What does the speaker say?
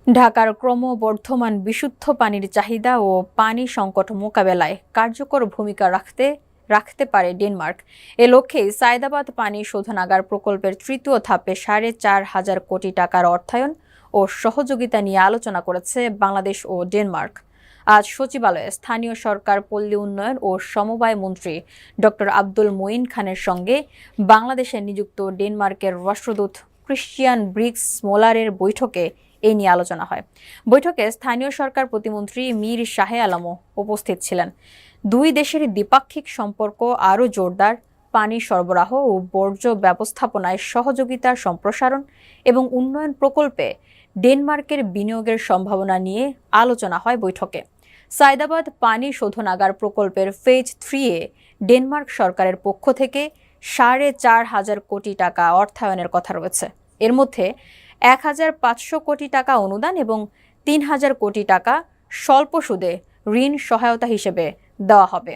ঢাকার ক্রমবর্ধমান বিশুদ্ধ পানির চাহিদা ও পানি সংকট মোকাবেলায় কার্যকর ভূমিকা রাখতে পারে ডেনমার্ক। এ লক্ষ্যেই সায়দাবাদ পানি শোধনাগার প্রকল্পের তৃতীয় ধাপে ৪,৫০০ কোটি টাকার অর্থায়ন ও সহযোগিতা নিয়ে আলোচনা করেছে বাংলাদেশ ও ডেনমার্ক। আজ সচিবালয়ে স্থানীয় সরকার, পল্লী উন্নয়ন ও সমবায় মন্ত্রী ডক্টর আব্দুল মঈন খানের সঙ্গে বাংলাদেশে নিযুক্ত ডেনমার্কের রাষ্ট্রদূত ক্রিশ্চিয়ান ব্রিক্স মোলারের বৈঠকে এই নিয়ে আলোচনা হয়। বৈঠকে স্থানীয় সরকার প্রতিমন্ত্রী মীর শাহে আলমও উপস্থিত ছিলেন। দুই দেশের দ্বিপাক্ষিক সম্পর্ক আরও জোরদার, পানি সরবরাহ ও বর্জ্য ব্যবস্থাপনায় সহযোগিতার সম্প্রসারণ এবং উন্নয়ন প্রকল্পে ডেনমার্কের বিনিয়োগের সম্ভাবনা নিয়ে আলোচনা হয় বৈঠকে। সায়দাবাদ পানি শোধনাগার প্রকল্পের ফেজ 3-এ ডেনমার্ক সরকারের পক্ষ থেকে ৪,৫০০ কোটি টাকা অর্থায়নের কথা রয়েছে। এর মধ্যে ১,৫০০ কোটি টাকা অনুদান এবং ৩,০০০ কোটি টাকা স্বল্প সুদে ঋণ সহায়তা হিসেবে দেওয়া হবে।